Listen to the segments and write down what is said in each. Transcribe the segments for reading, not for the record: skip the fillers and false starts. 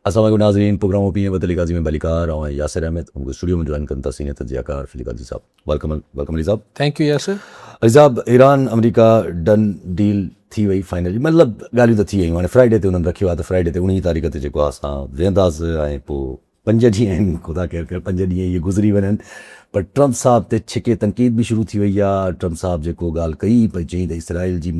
अस्सलाम वालेकुम नाज़रीन, प्रोग्राम ओपिनियन बदली गाजी में बलिकार और यासिर अहमद हमको स्टूडियो में ज्वाइन करता सीनियर तजियाकार फिलिक Ali Sahab. Welcome welcome Ali Sahab. Thank you Yasir. Ali Sahab, Iran America done deal थी वई फाइनली, मतलब ॻाल्हियूं त थी वयूं, हाणे फ्राइडे ते उन्हनि रखियो आहे त फ्राइडे ते 19 तारीख़ ते जेको आहे असां वेंदासीं ऐं पोइ 5 ॾींहं आहिनि, ख़ुदा केर केर 5 ॾींहं इहे गुज़री वञनि, पर ट्रम्प साहब ते छिके तनक़ीद बि शुरू थी वई आहे। ट्रम्प साहब जेको ॻाल्हि कई पई, चई त इसराइल जी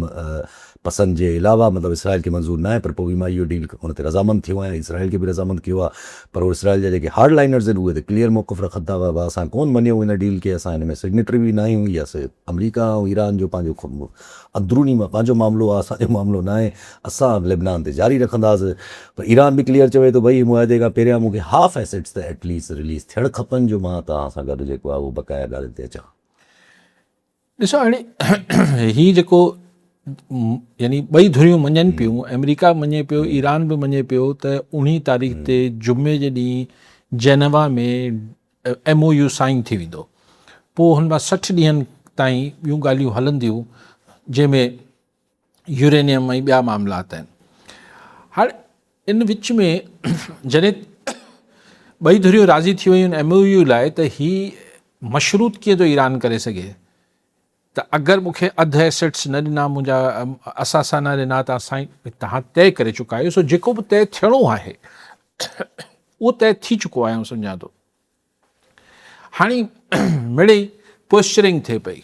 पसंदि जे अलावा मतिलबु इसराइल खे मंज़ूरु न आहे, पर पोइ बि मां इहो डील हुन ते रज़ामंद थियो आहियां, इसराइल खे बि रज़ामंद कयो आहे, पर उहे इसराइल जा जेके हार्ड लाइनर्स आहिनि उहे त क्लियर मौक़िफ़ रखनि था, बाबा असां कोन मञियो हिन डील खे, असां हिन में सिग्नेटरी बि न आहियूं, या अमरीका ऐं ईरान जो पंहिंजो अंदरूनी पंहिंजो मामिलो आहे, असांजो मामिलो न आहे, असां लेबनान ते जारी रखंदासीं। पर ईरान बि क्लियर चवे थो भई मुआदे खां पहिरियां मूंखे हाफ एसेट्स त एटलीस्ट रिलीज़ थियणु खपनि, जो मां तव्हां सां गॾु जेको आहे उहो बक़ाया ॻाल्हि ते अचां। ॾिसो हाणे हीअ जेको यानी ॿई धुरियूं मञनि पियूं, अमेरिका मञे पियो, ईरान बि मञे पियो त 19 तारीख़ ते जुमे जे ॾींहुं जेनेवा में MOU साइन थी वेंदो, पोइ हुन मां 60 ॾींहंनि ताईं ॿियूं ॻाल्हियूं हलंदियूं जंहिंमें यूरेनियम ऐं ॿिया मामलात आहिनि। हाणे इन विच में जॾहिं ॿई धुरियूं राज़ी थी वयूं आहिनि MOU लाइ, त हीअ मशरूत कीअं थो ईरान करे सघे त अगरि मूंखे अधु एसेट्स न ॾिना, मुंहिंजा असां न ॾिना, तव्हां साईं तव्हां तय करे चुका आहियो, सो जेको बि तय थियणो आहे उहो तय थी चुको आहे, सम्झां थो। हाणे मिड़ेई पोस्चरिंग थिए पई,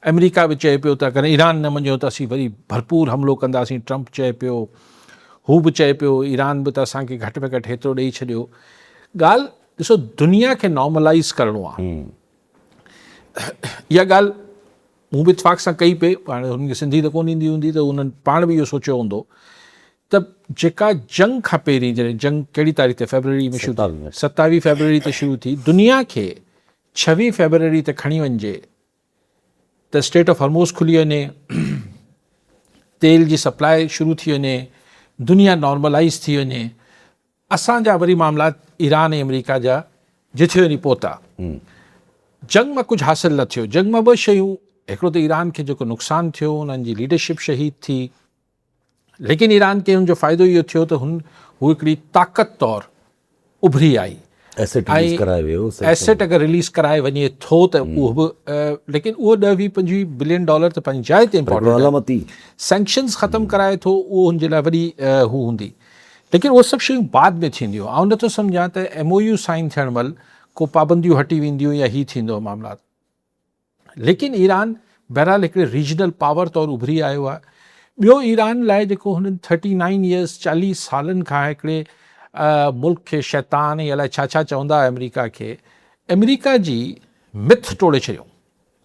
अमेरिका बि चए पियो त अगरि ईरान न मञियो त असीं वरी भरपूर हमिलो कंदासीं, ट्रम्प चए पियो, हू बि चए पियो, ईरान बि त असांखे घटि में घटि हेतिरो ॾेई छॾियो। ॻाल्हि ॾिसो, दुनिया खे नॉर्मलाइज़ करिणो आहे, इहा ॻाल्हि मूं बि इतफ़ाक़ सां कई पई, हाणे हुननि खे सिंधी त कोन ईंदी हूंदी, त उन्हनि पाण बि इहो सोचियो हूंदो त जेका जंग खां पहिरीं, जॾहिं जंग कहिड़ी तारीख़ ते फरवरी में शुरू थी, 27 फरवरी ते शुरू थी, दुनिया खे 26 फरवरी ते खणी वञिजे त स्टेट ऑफ हॉर्मोज़ खुली वञे, तेल जी सप्लाई शुरू थी वञे, दुनिया नॉर्मलाइज़ थी वञे, असांजा वरी मामलात ईरान ऐं अमेरिका जा जिथे वञी पहुता। जंग मां कुझु हासिल न थियो। जंग मां ॿ शयूं, हिकिड़ो त ईरान खे जेको नुक़सानु थियो, उन्हनि जी लीडरशिप शहीद थी, लेकिन ईरान खे हुनजो फ़ाइदो इहो थियो त हू हिकिड़ी ताक़त तौरु उभरी आई, एसेट अगरि रिलीज़ कराए वञे थो त उहो बि, लेकिन उहो $10-20 बिलियन त पंहिंजी जाइ ते इम्पोर्टेंट, सैंक्शन्स ख़तमु कराए थो, उहो हुनजे लाइ वरी हू हूंदी, लेकिन उहे सभु शयूं बाद में थींदियूं। ऐं नथो सम्झां त MOU साइन थियण महिल को पाबंदियूं हटी वेंदियूं या ही थींदो मामलात, लेकिन ईरान बहरहाल हिकिड़े रीजनल पावर तौरु उभरी आयो आहे। ॿियो ईरान लाइ जेको हुननि 39 ईयर्स 40 सालनि खां हिकिड़े मुल्क खे शैतान या अलाए छा छा चवंदा अमेरिका खे, अमेरिका जी मिथ टोड़े छॾियो,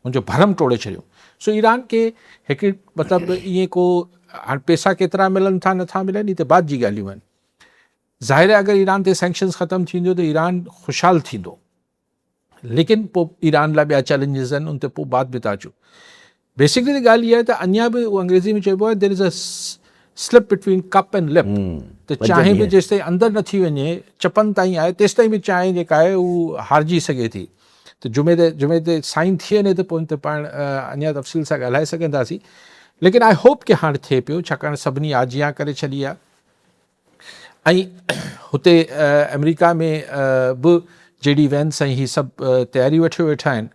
हुनजो भरम टोड़े छॾियो। सो ईरान खे हिकिड़ी मतिलबु ईअं को हाणे पैसा केतिरा मिलनि था नथा मिलनि, ही त बाद जी ॻाल्हियूं आहिनि। ज़ाहिर आहे अगरि ईरान ते सैंक्शन्स ख़तमु थींदो त ईरान ख़ुशहाल थींदो, लेकिन पोइ ईरान लाइ ॿिया चैलेंजिस आहिनि, उन ते पोइ बाद में था अचूं। बेसिकली त ॻाल्हि इहा आहे त अञा बि उहो अंग्रेज़ी में चइबो आहे there is a slip between cup and lip, त चांहि बि जेसि ताईं अंदरि न थी वञे, चपनि ताईं आहे, तेसि ताईं बि चांहि जेका आहे उहा हारजी सघे थी। त जुमे ते साइन थी वञे त पोइ त पाण अञा तफ़सील सां ॻाल्हाए सघंदासीं, लेकिन आई होप की हाणे थिए पियो, छाकाणि सभिनी आजियां करे छॾी आहे। ऐं हुते अमेरिका में बि JD Vance ऐं ही सभु तयारियूं वठी वेठा आहिनि।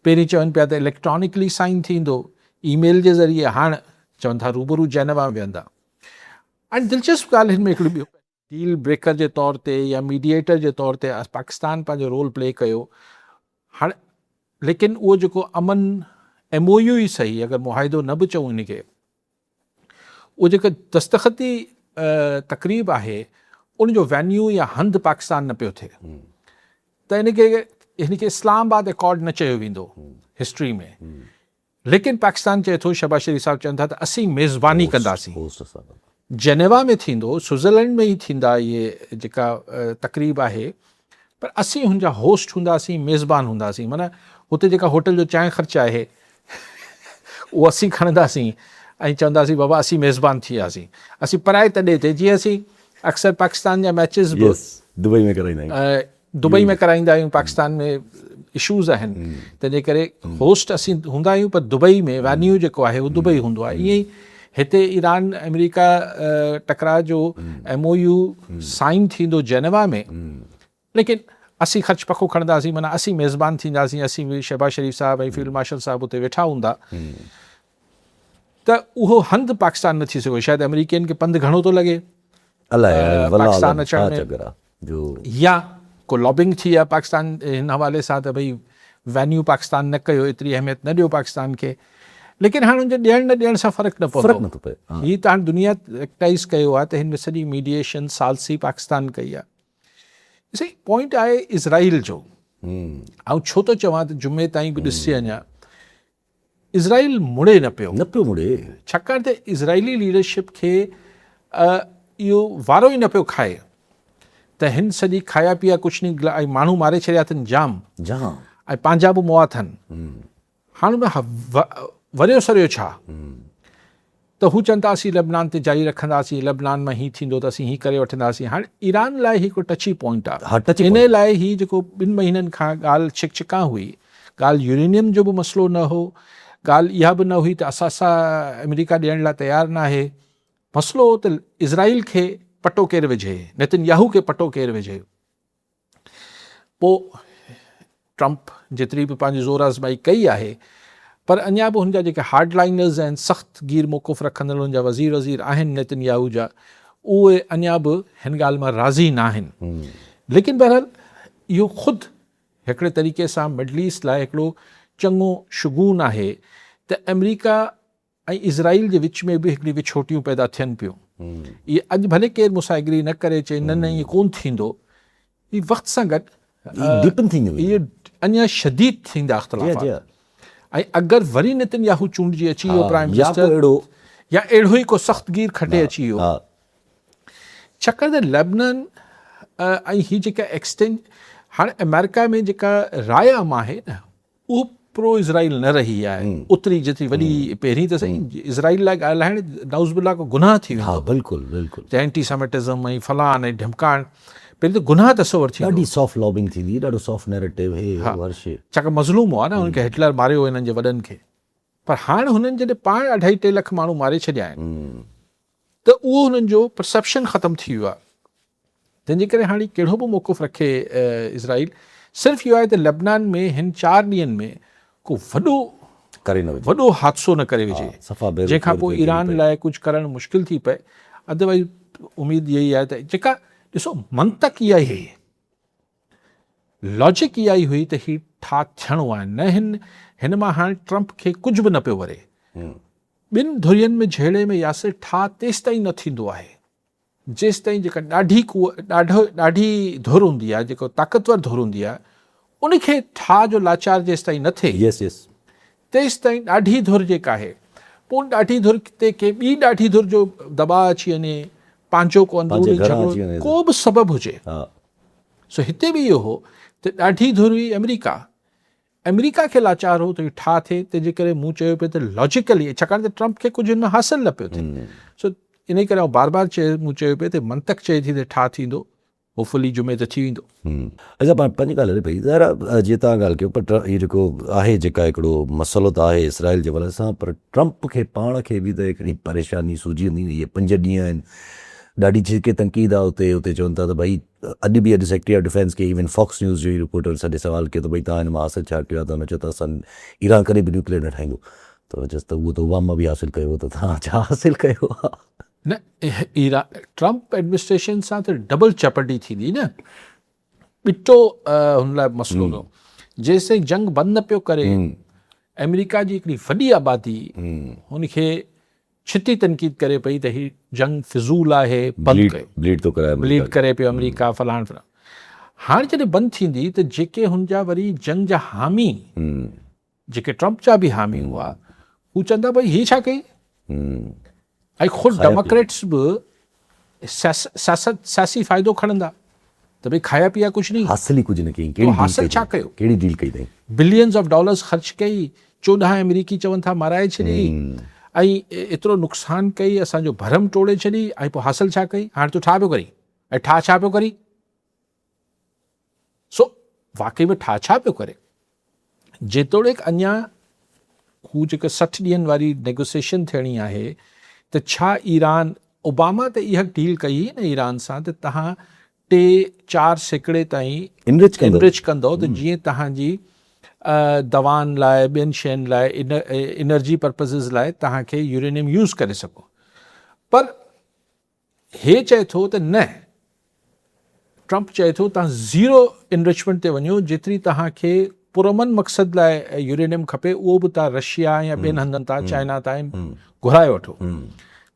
पहिरीं चवनि पिया त इलेक्ट्रॉनिकली साइन थींदो, ईमेल जे ज़रिए, हाणे चवनि था रूबरू जेनेवा में वेंदा। ऐं दिलचस्प ॻाल्हि हिन में हिकिड़ी ॿियो, डील ब्रेकर जे तौर ते या मीडिएटर जे तौर ते पाकिस्तान पंहिंजो रोल प्ले कयो। हाणे लेकिन उहो जेको अमन MOU ई सही, अगरि मुआहिदो न बि चऊं हिनखे, उहो जेका दस्तख़ती तक़रीब आहे, उनजो वैन्यू या हंधि पाकिस्तान न पियो थिए, त हिनखे इस्लामाबाद एकॉर्ड न चयो वेंदो हिस्ट्री में, लेकिन पाकिस्तान चए थो, शहबाज शरीफ़ साहब चवनि था त असीं मेज़बानी कंदासीं, जेनेवा में थींदो, स्विट्ज़रलैंड में ई थींदा इहे जेका तक़रीब आहे, पर असीं हुनजा होस्ट हूंदासीं, मेज़बान हूंदासीं, माना हुते जेका होटल जो चांहि ख़र्चु आहे उहो असीं खणंदासीं ऐं चवंदासीं बाबा असीं मेज़बान थी वियासीं। असीं पराए तॾे ते, जीअं असीं अक्सर पाकिस्तान जा मैचिस बि दुबई में कराईंदा आहियूं, पाकिस्तान में इशूज़ आहिनि, तंहिंजे करे होस्ट असीं हूंदा आहियूं, पर दुबई में वैन्यू जेको आहे उहो दुबई हूंदो आहे। ईअं ई हिते ईरान अमेरिका टकराउ जो MOU साइन थींदो जेनेवा में, लेकिन असीं ख़र्च पको खणंदासीं, माना असीं मेज़बान थींदासीं, असीं बि शहबाज शरीफ़ साहब ऐं फील्ड मार्शल साहब उते वेठा हूंदा, त उहो हंधि पाकिस्तान न थी सघो। शायदि अमेरिकियुनि खे पंधु घणो थो लॻे पाकिस्तान अचण में, या को लॉबिंग थी आहे पाकिस्तान हिन हवाले सां त भई वैन्यू पाकिस्तान न कयो, एतिरी अहमियत न ॾियो पाकिस्तान खे। लेकिन हाणे हुनजे ॾियण न ॾियण सां फ़र्क़ु न पए। हीअ त हाणे दुनिया एक्टाइज़ कयो आहे त हिन में सॼी मीडिएशन सालसी पाकिस्तान कई आहे। ॾिसी पॉइंट आहे इज़राइल जो, ऐं छो थो चवां त जुमे ताईं बि ॾिसी अञा इज़राइल मुड़े न पियो मुड़े, छाकाणि त इज़राइली लीडरशिप खे इहो वारो ई न पियो खाए त हिन सॼी खाया पीआ कुझु न, ऐं माण्हू मारे छॾिया अथनि जाम, ऐं पंहिंजा बि मुआ अथनि। हाणे वरियो सरियो छा त हू चवनि था असीं लेबनान ते जारी रखंदासीं, लेबनान में हीअं थींदो त असीं हीअं करे वठंदासीं। हाणे ईरान लाइ हिकु टची पॉइंट आहे, इन लाइ हीअ जेको 2 महीननि खां ॻाल्हि छिकछिका हुई, ॻाल्हि यूरेनियम जो बि मसइलो न हो, ॻाल्हि इहा बि न हुई त असां अमेरिका ॾियण लाइ तयारु न आहे, मसइलो हो त इज़राइल खे पटो केरु विझे, नेतन्याहू खे पटो केरु विझे। पोइ ट्रंप जेतिरी बि पंहिंजी ज़ोर आज़माई कई आहे, पर अञा बि हुनजा जेके हार्डलाइनर्स आहिनि, सख़्तु गीर मौक़ुफ़ रखंदड़ हुनजा वज़ीर आहिनि नेतन्याहू जा, उहे अञा बि हिन ॻाल्हि मां राज़ी न आहिनि। लेकिन बहरहाल इहो ख़ुदि हिकिड़े तरीक़े सां मिडल ईस्ट लाइ हिकिड़ो चङो शुगून आहे त अमेरिका ऐं इज़राइल जे विच में बि हिकिड़ी विछोटियूं पैदा थियनि पियूं। इहे अॼु भले केरु मूंसां एग्री न करे, चए न ईअं कोन थींदो, इहे वक़्त सां गॾु इहे अञा शदीद थींदा इख़्तिलाफ़। ऐं अगरि वरी नेतन्याहू चूंडिजी अची वियो प्राइम मिनिस्टर, या अहिड़ो ई को सख़्तगीर खटे अची वियो, छाकाणि त लेबनान ऐं हीअ जेका एक्सटेंज हाणे अमेरिका में जेका राय आम आहे न, उहो प्रो इज़राइल न रही आहे उतरी जेतिरी वॾी। पहिरीं त सही इज़राइल लाइ ॻाल्हाइण नाउज़ुबिल्लाह को गुनाह थी वेंदो, बिल्कुलु एंटीसेमिटिज़म ऐं फलान ऐं ढमकाइण, पहिरीं त गुनाह तस्वर थी, ॾाढी सॉफ्ट लॉबिंग थींदी, ॾाढो सॉफ्ट नैरेटिव छाकाणि मज़लूम हुआ न, हुनखे हिटलर मारियो हिननि जे वॾनि खे। पर हाणे हुननि जॾहिं पाण 2.5-3 लख माण्हू मारे छॾिया आहिनि त उहो हुननि जो परसेप्शन ख़तमु थी वियो आहे। तंहिंजे करे हाणे कहिड़ो बि मौक़ुफ़ रखे इज़राइल, सिर्फ़ु इहो आहे त लेबनान में हिन 4 ॾींहंनि में को वॾो हादसो न करे विझे, जंहिंखां पोइ ईरान लाइ कुझु करणु मुश्किल थी पए। अदरवाइज़ उमेदु इहा ई आहे त जेका ॾिसो मंतक इहा ई हुई, लॉजिक इहा ई हुई त हीउ ठा थियणो आहे न, हिन मां हाणे ट्रंप खे कुझु बि न पियो वरे। 2 धुरियुनि में झेड़े में यासिर ठा तेसि ताईं न थींदो आहे, जेसि ताईं जेका ॾाढी धुर हूंदी आहे, जेको ताक़तवर धुर हूंदी आहे, उनखे ठा जो लाचार जेसि ताईं न थिए तेसि ताईं ॾाढी धुर जेका आहे, पोइ ॾाढी धुर ते के ॿी ॾाढी धुर जो दबाव अची वञे, पंहिंजो को अंदरूनी झगड़ो को बि सबबु हुजे। सो हिते बि इहो हो त ॾाढी धुर हुई अमेरिका खे लाचार हो त ठा थिए। तंहिंजे करे मूं चयो पियो त लॉजिकली, छाकाणि त ट्रंप खे कुझु हिन हासिलु न पियो थिए, सो इन करे बार बार मूं चयो पियो त मंतक चए थी त ठा थींदो, होपफुली जुमे त थी वेंदो। अच्छा पंहिंजी ॻाल्हि हले पई ज़रा, जीअं तव्हां ॻाल्हि कयो, पर इहो जेको आहे जेका हिकिड़ो मसइलो त आहे इसराइल जे हवाले सां, पर ट्रंप खे पाण खे बि त हिकिड़ी परेशानी सूझी वेंदी। इहे 5 ॾींहं आहिनि, ॾाढी जेके तनक़ीद आहे उते चवनि था त भई अॼु बि सेक्रेटरी ऑफ डिफेंस खे, इवन फॉक्स न्यूज़ जो ई रिपोर्टर सॼे सवाल कयो त भई तव्हां हिन मां हासिलु छा कयो आहे, त हुन चयो त असां ईरान कॾहिं बि न्यूक्लियर न ठाहींदो, त चयसि त उहो त ओबामा बि हासिलु कयो, त तव्हां छा हासिलु कयो आहे? न, ट्रंप एडमिनिस्ट्रेशन सां त डबल चैपर्डी थींदी न, ॿिटो हुन लाइ मसइलो हो। जेसिताईं जंग बंदि न पियो करे, अमेरिका जी हिकिड़ी वॾी आबादी हुनखे छिती तनक़ीद करे पई त हीउ जंग फिज़ूल आहे, ब्लीड करे पियो अमेरिका, फलाण फलाण। हाणे जॾहिं बंदि थींदी त जेके हुनजा वरी जंग जा हामी, जेके ट्रंप जा बि हामी हुआ, हू चवंदा भई हीअ छा कई, ऐं ख़ुदि डेमोक्रेट्स बि सियासी फ़ाइदो खणंदा त भई खाया पीया कुझु नहीं, हासिल ई कुझु न कई, हासिल छा कयो, कहिड़ी डील कई अथई, बिलियंस ऑफ डॉलर्स ख़र्च कई, 14 अमेरिकी चवनि था माराए छॾी, ऐं एतिरो नुक़सानु कई, असांजो भरम टोड़े छॾी, ऐं पोइ हासिल छा कई? हाणे तूं छा पियो करी, ऐं ठा छा पियो करी? सो वाकई में ठा छा पियो करे? जेतोणीकि अञा हू जेका 60 ॾींहंनि वारी नेगोसिएशन थियणी आहे, त छा ईरान ओबामा त इहा डील कई न ईरान सां त तव्हां 3-4% ताईं इनरिच कंदो त जीअं तव्हांजी दवाउनि लाइ ॿियनि शयुनि लाइ एनर्जी पर्पज़िस लाइ तव्हांखे यूरेनियम यूज़ करे सघो। पर हे चए थो त न, ट्रंप चए थो तव्हां ज़ीरो इनरिचमेंट ते वञो, जेतिरी तव्हांखे पुरमन मक़सद लाइ यूरेनियम खपे उहो बि तव्हां रशिया या ॿियनि हंधनि तां चाइना ताईं घुराए वठो,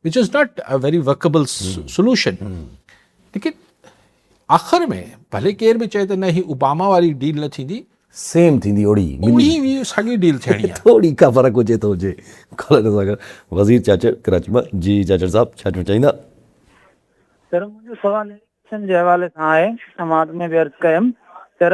which is not a very workable solution. लेकिन आख़िर में भले केर बि चए त न ही ओबामा वारी डील न थींदी, सेम थींदी ओड़ी साॻी डील थियणी आहे। थोड़ी का फ़र्क़ु हुजे थो हुजे। वज़ीर चाचर कराची मां। जी चाचर साहब छा चवणु चाहींदा? सर मुंहिंजो सवाल इलेक्शन जे हवाले सां आहे, समाज में बि अर्ज़ु कयमि। सर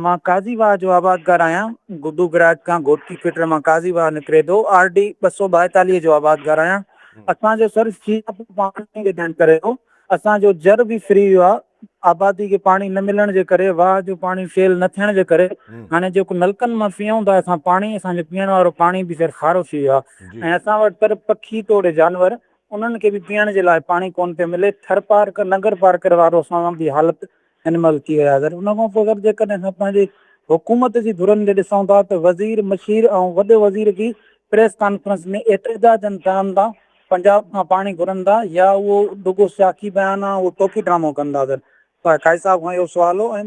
मां काज़ीवाह जो आबादगार आहियां, गुड्डू गराज खां गोटी फिटर मां काज़ीवाह निकिरे थो, RD 242 जो आबादगार आहियां। असांजो सर पाणी जे ध्यानु करे थो, असांजो जर बि फ्री वियो आहे आबादी खे पाणी न मिलण जे करे, वाह जो पाणी फेल न थियण जे करे। हाणे जेको नलकनि मां पीऊं था असां पाणी, असांजो पीअण वारो पाणी बि सर खारो थी वियो आहे। ऐं असां वटि पर पखी तोड़े जानवर, उन्हनि खे बि पीअण जे लाइ पाणी कोन पियो मिले। थर पार्क नगर पार्कर वारो असां बि हालति हिन महिल थी विया सर। उन खां पोइ जेकॾहिं असां पंहिंजी हुकूमत जी धुरनि खे ॾिसूं था त वज़ीर मशीर ऐं वॾे वज़ीर की प्रेस कॉन्फ्रेंस में एतिजाजनि कनि था, पंजाब खां पाणी घुरनि था, या उहो रुगो सियासी बयानु आहे, उहो टोकी ड्रामो कंदा सर। पर काई साहिब खां इहो सुवाल हो। ऐं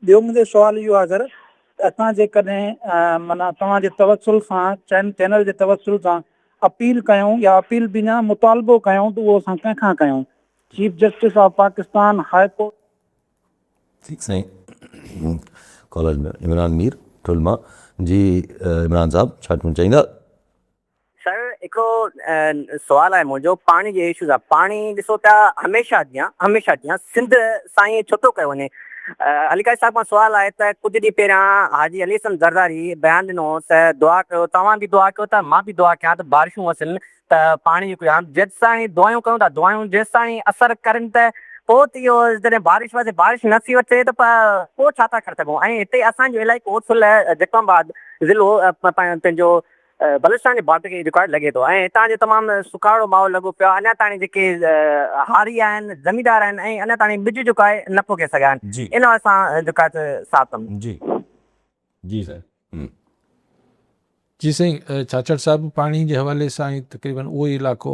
ॿियो मुंहिंजो सुवाल इहो आहे सर, असां जेकॾहिं माना तव्हांजे तवसुल सां चैनल जे तवसुल सां अपील कयूं या अपील बि न मुतालबो कयूं त उहो असां कंहिंखां कयूं? Chief justice of Pakistan, high court. ठीकु साईं। कॉलेज में इमरान मीर ठुलमा। जी इमरान साहब छा चवणु चाहींदा? सर हिकिड़ो सुवाल आहे मुंहिंजो, पाणी जे इशूज़ आहे। पाणी ॾिसो था हमेशह जीअं सिंध साईं छो थो कयो वञे। अलीकाई साहिब खां सुवाल आहे त कुझु ॾींहं पहिरियां हाजी अली हसन ज़रदारी बयानु ॾिनो त दुआ कयो, तव्हां बि दुआ कयो था, मां बि दुआ कयां त बारिशूं अचनि त पाणी जेको आहे जेसि ताईं दुआयूं कयूं था, दुआयूं जेसि ताईं असरु करनि त पोइ त इहो जॾहिं बारिश वसे बारिश न थी अचे त पोइ छा था करे सघूं। ऐं हिते असांजो इलाइक़ो कोटफुल जक्माबाद ज़िलो पंहिंजो बलूचिस्तान जे बॉर्डर खे रिकॉर्ड लॻे थो, ऐं हितां जो तमामु सुखाड़ो माहौल लॻो पियो आहे। अञा ताईं जेके हारी आहिनि ज़मींदार आहिनि ऐं अञा ताईं ॿिज जेको आहे न पोखे सघिया आहिनि। इन असां जेका साथ कयूं। जी सर। जी साईं, चाचर साहिब पाणी जे हवाले सां ई तक़रीबन उहो ई इलाइक़ो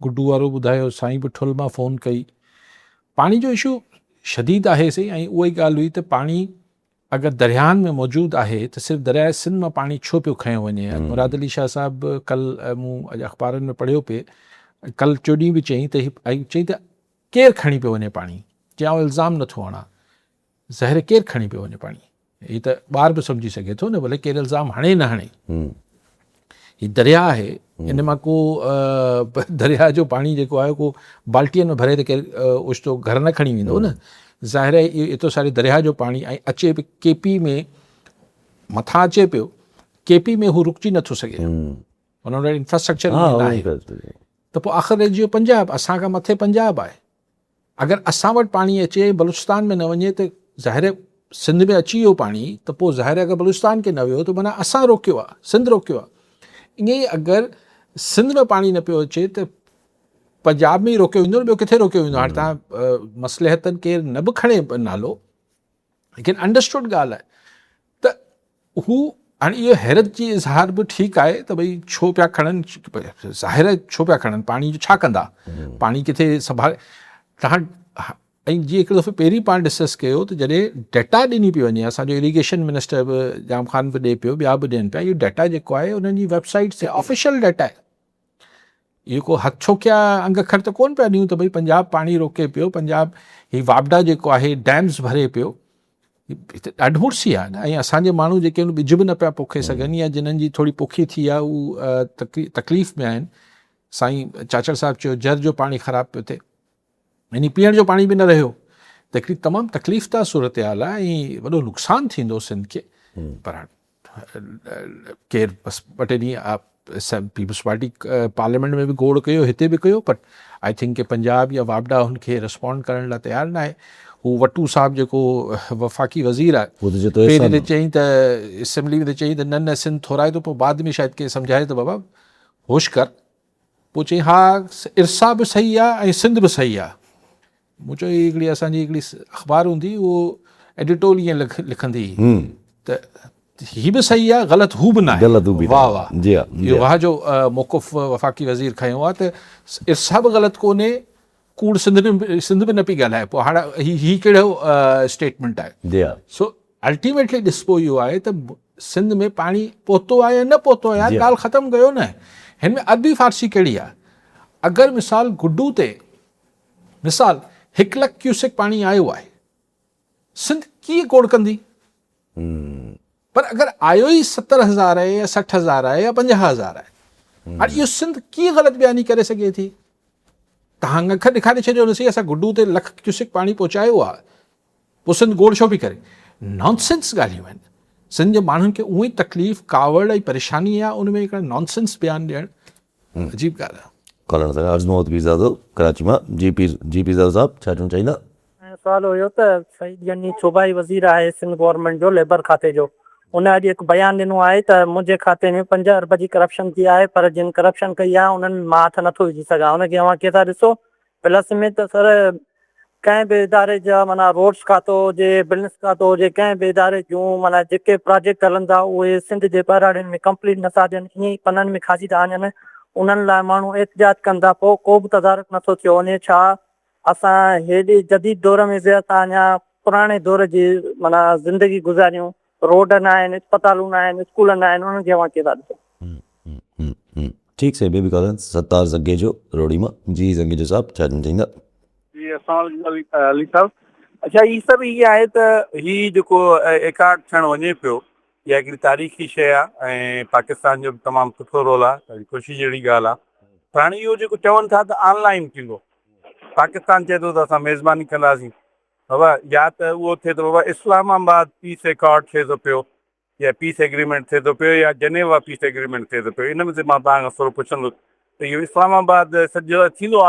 गुड्डू वारो ॿुधायो, साईं बि ठुल मां फ़ोन कई। पाणी जो इशू शदीद आहे साईं। ऐं उहा ई ॻाल्हि हुई त पाणी अगरि दरियाहनि में मौजूदु आहे त सिर्फ़ु दरिया सिंध मां पाणी छो पियो खयो वञे। मुराद अली शाह साहिबु कल्ह मूं अॼु अख़बारनि में पढ़ियो पिए, कल्ह चोॾहीं बि चई त केरु खणी पियो वञे पाणी, चयां इल्ज़ाम नथो हणां, ज़ाहिर केरु खणी पियो वञे पाणी। हीअ त ॿार बि सम्झी सघे थो न, भले केरु इल्ज़ाम हणे न हणे, हीअ दरिया आहे। इन मां को दरिया जो पाणी जेको आहे को बाल्टीअ में भरे त केरु ओचितो घर न खणी वेंदो न। ज़ाहिर आहे इहो एतिरो सारे दरिया जो पाणी ऐं अचे बि केपी में, मथां अचे पियो केपी में, हू रुकिजी नथो सघे, हुन वटि इंफ्रास्ट्रक्चर न आहे। त पोइ आख़िर रहिजी वियो पंजाब, असांखां मथे पंजाब आहे। अगरि असां वटि पाणी अचे बलूचिस्तान में न वञे त ज़ाहिर सिंध में अची वियो पाणी, त पोइ ज़ाहिर अगरि बलूचिस्तान खे न वियो त माना असां रोकियो आहे, सिंध रोकियो आहे। ईअं ई अगरि सिंध में पाणी न पियो अचे त पंजाब में ई रोकियो वेंदो, ॿियो किथे रोकियो वेंदो। हाणे तव्हां मसलहतनि केरु न बि खणे नालो, लेकिन अंडरस्टूड ॻाल्हि आहे त हू। हाणे इहो हैरत जी इज़हार बि ठीकु आहे त भई छो पिया खणनि, ज़ाहिर छो पिया खणनि, पाणी जो छा कंदा, पाणी किथे संभाले तव्हां। ऐं जीअं हिकिड़ो दफ़ो पहिरीं पाण डिस्कस कयो त जॾहिं डेटा ॾिनी पई वञे, असांजो इरीगेशन मिनिस्टर बि जाम ख़ान बि ॾिए पियो, ॿिया बि ॾियनि पिया, इहो डेटा जेको आहे उन्हनि जी वेबसाइट ते ऑफिशियल डेटा आहे। इहो को हथ छोकिया अंग अखर त कोन पिया ॾियूं त भई पंजाब पाणी रोके पियो, पंजाब हीउ वापडा जेको आहे डैम्स भरे पियो, ॾाढो मुड़सी आहे न। ऐं असांजे माण्हू जेके आहिनि ॿिज बि न पिया पोखे सघनि, या जिन्हनि जी थोरी पोखी थी आहे उहे तकलीफ़ में आहिनि। साईं चाचर साहिबु चयो जर जो पाणी ख़राबु पियो थिए, यानी पीअण जो पाणी बि न रहियो, त हिकिड़ी तमामु तकलीफ़ था सूरत हाल आहे ऐं वॾो नुक़सानु थींदो सिंध खे। पर केरु बसि ॿ टे ॾींहं पीपल्स पार्टी पार्लियामेंट में बि गोड़ कयो, हिते बि कयो, पर आई थिंक कि पंजाब या वापडा हुनखे रिस्पॉन्ड करण लाइ तयारु न आहे। हू वटू साहिबु जेको वफ़ाक़ी वज़ीर आहे, पहिरीं त चई त असेंबली में त चई त न सिंध थोराए थो, पोइ बाद में शायदि के सम्झाए त बाबा होश कर, पोइ चई हा इरसा बि सही आहे ऐं सिंध बि सही आहे। मूं चयो हिकिड़ी असांजी हिकिड़ी अख़बार हूंदी उहो एडिटोरियल लिखंदी त ही बि सही आहे ग़लति हू बि न आहे। वाह वाह, इहो वाह जो मौक़ुफ़ वफ़ाक़ी वज़ीर खयो आहे त इरसा बि ग़लति कोन्हे, कूड़ सिंध बि न पई ॻाल्हाए। पोइ हाणे ही कहिड़ो स्टेटमेंट आहे? सो अल्टीमेटली ॾिसबो इहो आहे त सिंध में पाणी पहुतो आहे या न पहुतो आहे, यार ॻाल्हि ख़तमु कयो न। हिन में अदबी फ़ारसी कहिड़ी आहे? अगरि मिसाल गुड्डू ते मिसाल 1 लख क्यूसेक पाणी आयो आहे, सिंध कीअं कोड़ कंदी? पर अगरि आयो ई 70,000 आहे या 60,000 आहे या 50,000 आहे, हाणे इहो सिंध कीअं ग़लति बयानी करे सघे थी? तव्हां अख ॾेखारे छॾियो नसीं असां गुड्डू ते 1 लख क्यूसेक पाणी पहुचायो आहे, पोइ सिंध गोड़ छो पई करे? नॉनसेंस ॻाल्हियूं आहिनि। सिंध जे माण्हुनि खे उहो ई तकलीफ़ कावड़ ऐं परेशानी आहे, उन में हिकिड़ा नॉनसेंस बयानु ॾियणु अजीब ॻाल्हि आहे। कॉलर सां अर्ज़ मोहम्मद पीरज़ादो कराची मां। जी पीरज़ादो साहब छा चवणु चाहींदा? सुवाल हुयो त सईद गनी सूबाई वज़ीर आहे सिंध गवर्नमेंट जो लेबर खाते जो, उन अॼु हिकु बयानु ॾिनो आहे त मुंहिंजे खाते में 5 अरब जी करप्शन थी आहे, पर जिन करप्शन कई आहे उन्हनि मां हथ नथो विझी सघां। हुनखे अव्हां कीअं था ॾिसो? प्लस में त सर कंहिं बि इदारे जा माना रोड्स खातो हुजे, बिज़नेस खातो हुजे, कंहिं बि इदारे जूं माना जेके प्रोजेक्ट हलनि था उहे सिंध जे ॿाहिराड़ियुनि में कंप्लीट नथा थियनि, ईअं ई पननि में खासी था वञनि। उन्हनि लाइ माण्हू एहतिजाज कनि था, पोइ को बि तदारक नथो थियो वञे। छा असां हेॾे जदीद दौर में विया था अञा पुराणे दौर जी माना ज़िंदगी गुज़ारियूं? रोड न आहिनि, अस्पतालूं न आहिनि, स्कूल न आहिनि, उन्हनि खे अव्हां कीअं था ॾिसो? ठीकु से बेबी कॉलर सत्तार ज़ंगेजो रोड़ी मां। जी ज़ंगेजो साहब छा चवणु चाहींदा? जी अस्सलाम अली साहब। अच्छा, ही सभु इहे आहे त ही जेको एकार्ड थियणु वञे पियो, इहा हिकिड़ी तारीख़ी शइ आहे ऐं पाकिस्तान जो बि तमामु सुठो रोल आहे, ॾाढी ख़ुशी जहिड़ी ॻाल्हि आहे। पर हाणे इहो जेको चवनि था त ऑनलाइन थींदो, पाकिस्तान चए थो त असां मेज़बानी कंदासीं, बाबा या त उहो थिए थो बाबा इस्लामाबाद पीस एकॉर्ड थिए थो पियो या पीस एग्रीमेंट थिए थो पियो या जेनेवा पीस एग्रीमेंट थिए थो पियो। इन में त मां तव्हांखां थोरो पुछंदुसि त इहो इस्लामाबाद सॼो थींदो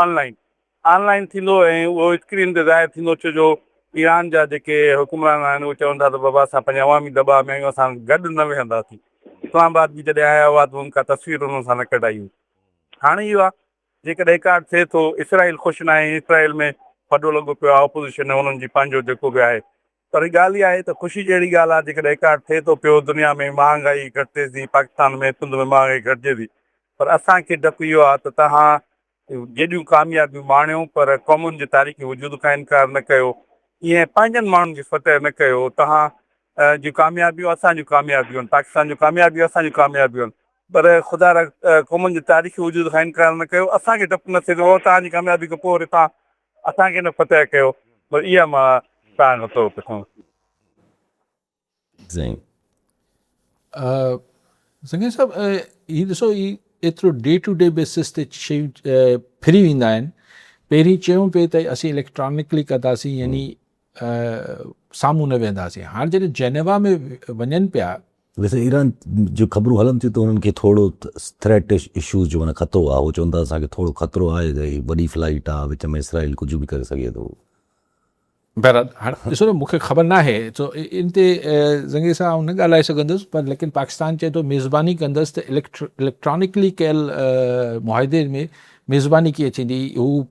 ऑनलाइन थींदो ऐं उहो स्क्रीन ते ज़ाहिर थींदो? छो जो ईरान जा जेके हुकुमरान आहिनि उहे चवनि था त बाबा असां पंहिंजे अवामी दॿा में आहियूं, असां गॾु न वेहंदासीं। इस्लामाबाद जी जॾहिं आया हुआ त उनका तस्वीर उन्हनि सां न कढाई। हाणे इहो आहे जेकॾहिं एकार्ड थिए थो, इसराइल ख़ुशि न आहे, इसराइल में वॾो लॻो पियो आहे ऑपोज़िशन में, उन्हनि जी पंहिंजो जेको बि आहे। पर ॻाल्हि इहा आहे त ख़ुशी जहिड़ी ॻाल्हि आहे जेकॾहिं एकार्ड थिए थो पियो, दुनिया में महांगाई घटिजे थी, पाकिस्तान में सिंध में महांगाई घटिजे थी। पर असांखे डपु इहो आहे त तव्हां जेॾियूं कामयाबियूं माणियो पर क़ौमुनि जे तारीख़ी वजूद खां इनकार न कयो, ईअं पंहिंजनि माण्हुनि जी फतह न कयो। तव्हां जूं कामयाबियूं असांजूं कामयाबियूं आहिनि, पाकिस्तान जूं कामयाबियूं असांजूं कामयाबियूं आहिनि, पर ख़ुदा क़ौमुनि जे तारीख़ी वजूद खां इनकार न कयो। असांखे डपु न थिए थो तव्हांजी कामयाबी खां पोइ वरी तव्हां असांखे न फतह कयो। पर इहा मां तव्हांखां थोरो पुछां। संगे साहब ही ॾिसो, ही एतिरो डे टू डे बेसिस ते शयूं फिरी वेंदा आहिनि। पहिरीं चयूं पिए त असीं इलेक्ट्रॉनिकली कंदासीं, यानी साम्हूं न वेंदासीं। हाणे जॾहिं जेनेवा में वञनि पिया, वैसे ईरान जो ख़बरूं हलनि थियूं त उन्हनि खे थोरो थ्रेट इशूज़ जो माना ख़तरो आहे। उहो चवनि था असांखे थोरो ख़तरो आहे त वॾी फ्लाइट आहे, विच में इसराइल कुझु बि करे सघे थो। बहरहाल हाणे ॾिसो न, मूंखे ख़बर न आहे तो इन ते ज़ंगे सां आउं न ॻाल्हाए सघंदुसि, पर लेकिन पाकिस्तान चए थो मेज़बानी कंदसि त इलेक्ट्रॉनिकली कयल मुआहिदे में मेज़बानी कीअं थींदी। हू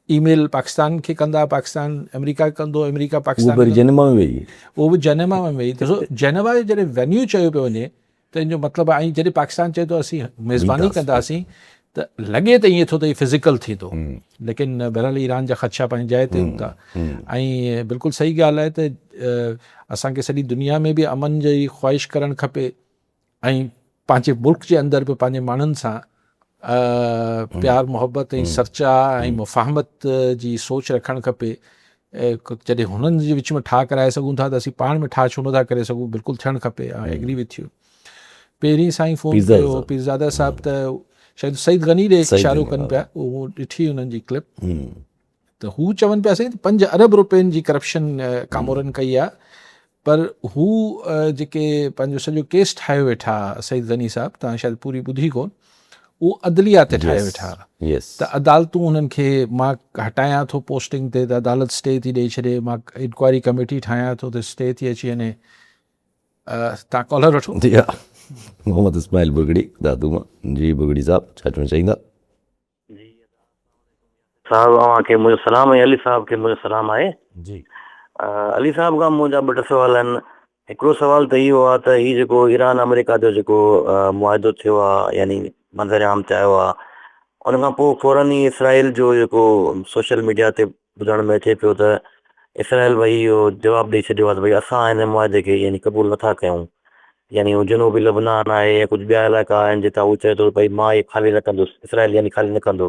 ईमेल पाकिस्तान खे कंदा, पाकिस्तान अमेरिका कंदो, अमेरिका पाकिस्तान, जेनेवा में वेही, उहो बि जेनेवा में वेही। ॾिसो जेनेवा जो जॾहिं वेन्यू चयो पियो वञे त इन जो मतिलबु आहे, जॾहिं पाकिस्तान चए थो असीं मेज़बानी कंदासीं त लॻे त ईअं थो त फिज़िकल थी थो, लेकिन बहरहाल ईरान जा ख़दशा पंहिंजी जाइ ते हूंदा। ऐं बिल्कुलु सही ॻाल्हि आहे त असांखे सॼी दुनिया में बि अमन जी ख़्वाहिश करणु खपे ऐं पंहिंजे मुल्क जे अंदरि बि पंहिंजे माण्हुनि सां प्यार मोहबत ऐं सरचा ऐं मुफ़ाहमत जी सोच रखणु खपे। जॾहिं हुननि जे विच में ठाह कराए सघूं था त असीं पाण में ठाह छो नथा करे सघूं? बिल्कुलु थियणु खपे। I agree with you. पहिरीं साईं फ़ोन कयो पीरज़ादा साहब त शायदि सईद गनी ॾे इशारो कनि पिया, उहो ॾिठी हुननि जी क्लिप, त हू चवनि पिया साईं 5 अरब रुपयनि जी करप्शन कामोरनि कई आहे। पर हू जेके पंहिंजो सॼो केस ठाहे वेठा सईद गनी साहब, तव्हां शायदि पूरी ॿुधी कोन, उहो अदलिया ते ठाहे वेठा त अदालतूं हुननि खे मां हटायां थो पोस्टिंग ते, त अदालत स्टे थी ॾेई छॾे, मां इंक्वायरी कमेटी ठाहियां थो त स्टे थी अची वञे। तव्हां कॉलर वठो। मोहम्मद इस्माइल बुगड़ी दादू मां। जी बुगड़ी साहब छा चवणु चाहींदा? साहब अव्हांखे मुंहिंजो सलाम ऐं अली साहब खे मुंहिंजो सलाम आहे। जी अली साहब खां मुंहिंजा ॿ टे सुवाल आहिनि। हिकिड़ो सुवाल त इहो आहे त हीउ जेको ईरान अमेरिका जो जेको मुआहिदो थियो आहे, यानी मंज़र आम ते आयो आहे, उन खां पोइ फौरन ई इसराइल जो जेको सोशल मीडिया ते ॿुधण में अचे पियो त इसराइल भई इहो जवाबु ॾेई छॾियो आहे त भई असां हिन मुआहिदे खे यानी क़बूल नथा कयूं। यानी हू जनूबी लबनान आहे या कुझु ॿिया इलाइक़ा आहिनि जितां हू चए थो भई मां इहे ख़ाली न कंदुसि, इसराइल यानी ख़ाली न कंदो।